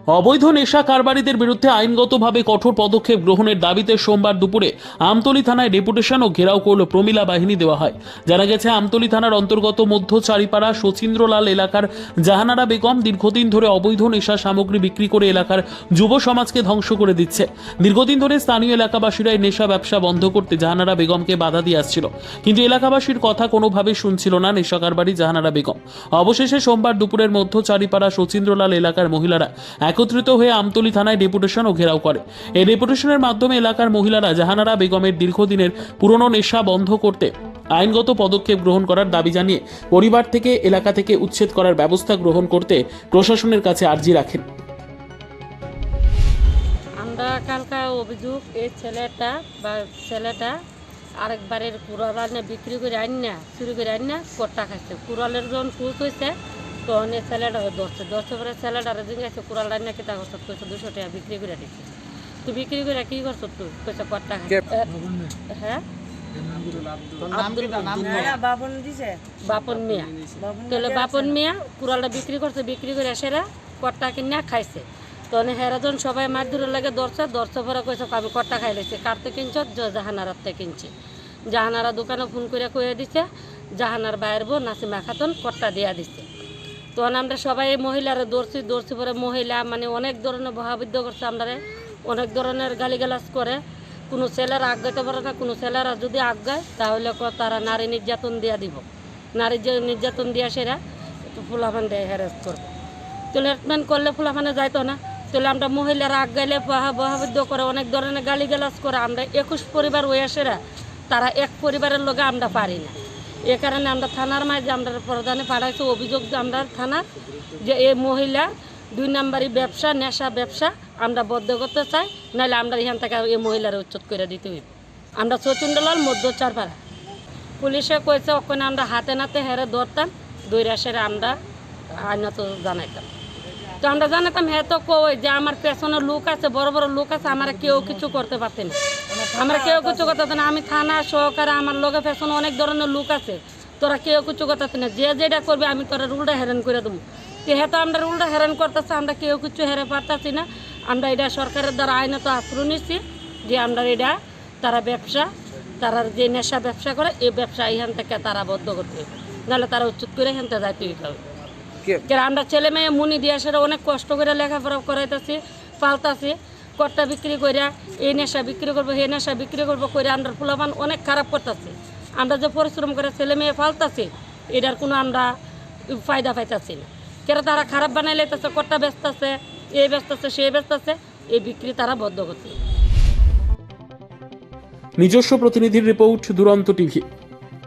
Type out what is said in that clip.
অবৈধ নেশা কারবারিদের বিরুদ্ধে আইনগতভাবে কঠোর পদক্ষেপ গ্রহণের দাবিতে সোমবার দুপুরে আমতলী থানায় ডেপুটেশন ও ঘেরাও করল প্রমিলা বাহিনী দেওয়া হয়। জানা গেছে, আমতলী থানার অন্তর্গত মধ্য চারিপাড়া শচীন্দ্রলাল এলাকার জাহানারা বেগম দীর্ঘদিন ধরে অবৈধ নেশা সামগ্রী বিক্রি করে এলাকার যুব সমাজকে ধ্বংস করে দিচ্ছে। দীর্ঘদিন ধরে স্থানীয় এলাকাবাসীরা এই নেশা ব্যবসা বন্ধ করতে জাহানারা বেগমকে বাধা দিয়ে আসছিল, কিন্তু এলাকাবাসীর কথা কোনোভাবে শুনছিল না নেশা কারবারি জাহানারা বেগম। অবশেষে সোমবার দুপুরের মধ্য চারিপাড়া শচীন্দ্রলাল এলাকার মহিলারা একত্রিত হয়ে আমতলী থানায় ডেপুটেশন ও ঘেরাও করে। এই ডেপুটেশনের মাধ্যমে এলাকার মহিলারা জাহানারা বেগমের দীর্ঘদিনের পুরনো নেশা বন্ধ করতে আইনগত পদক্ষেপ গ্রহণ করার দাবি জানিয়ে পরিবার থেকে এলাকা থেকে উচ্ছেদ করার ব্যবস্থা গ্রহণ করতে প্রশাসনের কাছে আর্জি রাখেন। আমরা কালকা অভিযোগ এই ছেলেটা আরেকবারের কুড়াল বিক্রি করে আইনা চুরি করে আইনা কট্টা খাইছে। কুড়ালের যখন কুচ হয়েছে তখন এই ছেলেটা ধরছে পরে ছেলেটারে জিজ্ঞাসা কুড়াল রান্না কিতা করছ, কইছে 200 টাকা বিক্রি করে দিচ্ছে। তুই বিক্রি করে কি করছ? তুই কইছে কট্টা খাইছে। হ্যাঁ, বাপন মিয়া। তাহলে বাপন মিয়া কুড়ালটা বিক্রি করছে, বিক্রি করে সেরা কট্টা কিনা খাইছে। তখন হেরা যখন সবাই মাছ ধরে লাগে ধরছে পরে কইছে আমি কট্টা খাই লেছি। কাটতে কিনছ? জাহানারাতে কিনছি। জাহানারা দোকানে ফোন করে কয়ে দিছে জাহানার বাইর বউ নাসিমা খাতুন কট্টা দিয়া দিচ্ছে। তখন আমরা সবাই মহিলারা দৌড়ছি পরে মহিলা মানে অনেক ধরনের বহাবিদ্য করছে, আমরা অনেক ধরনের গালিগালাজ করে। কোনো ছেলেরা আগাইতে পারে না, কোনো ছেলেরা যদি আগায় তাহলে তারা নারী নির্যাতন দিয়া দিব। নারী নির্যাতন দিয়া সেরা ফুলাফান দেয় হ্যারেস করবে। ট্রিটমেন্ট করলে ফুলাফানে যাইতো না। তাহলে আমরা মহিলারা আগাইলে বহাবিদ্য করে, অনেক ধরনের গালিগালাজ করে। আমরা 21 পরিবার ওয়াসেরা তারা এক পরিবারের লোকে আমরা পারি না। এ কারণে আমরা থানার মাঝে আমরা প্রধানে পাঠাইছি অভিযোগ যে আমরা থানার যে এই মহিলা 2 নম্বরই ব্যবসা নেশা ব্যবসা আমরা বদ্ধ করতে চাই, নাহলে আমরা এখান থেকে এই মহিলারা উচ্ছেদ করে দিতে হইব। আমরা শচীন্দ্রলাল মধ্য চারপাড়া পুলিশে কইছে ওখানে আমরা হাতে নাতে হেরে ধরতাম, দৈরা সেরে আমরা আইনত জানাইতাম। তো আমরা জানাতাম হ্যাঁ তো কই যে আমার পেছনে লোক আছে, বড় বড় লোক আছে, আমরা কেউ কিছু করতে পারছি না। আমরা কেউ কিছু করতে না। আমি থানা সহকারে আমার লোকের পেছনে অনেক ধরনের লোক আছে, তোরা কেউ কিছু করতে না। যে যেটা করবে আমি তোরা রুলটা হেরান করে দেবো। তো হ্যাঁ তো আমরা রুলটা হেরান করতেছি, আমরা কেউ কিছু হেরে পারতেছি না। আমরা এটা সরকারের দ্বারা আইনত আশ্রয় নিচ্ছি যে আমরা এটা তারা ব্যবসা, তারা যে নেশা ব্যবসা করে এই ব্যবসা এখান থেকে তারা বদ্ধ করতে হবে, নাহলে তারা উচ্ছেদ করে এখান থেকে যাইতে হবে। আমরা ছেলে মেয়ে মুনি দিয়ে সেটা অনেক কষ্ট করে লেখাপড়া করাইতেছি, পালতাছি। কট্টা বিক্রি করে এই নেশা বিক্রি করবো, এই নেশা বিক্রি করবো করে আমরা ফুলাবান অনেক খারাপ করতেছি। আমরা যে পরিশ্রম করে ছেলে মেয়ে পালতাছি এটার কোনো আমরা ফায়দা পাইতেছি না। কেন তারা খারাপ বানাই লাইতেছে, কট্টা বেচতেছে, এই বেচতেছে সেই বেচতেছে, এই বিক্রি তারা বদ্ধ করছে। নিজস্ব প্রতিনিধির রিপোর্ট, দুরন্ত টিভি।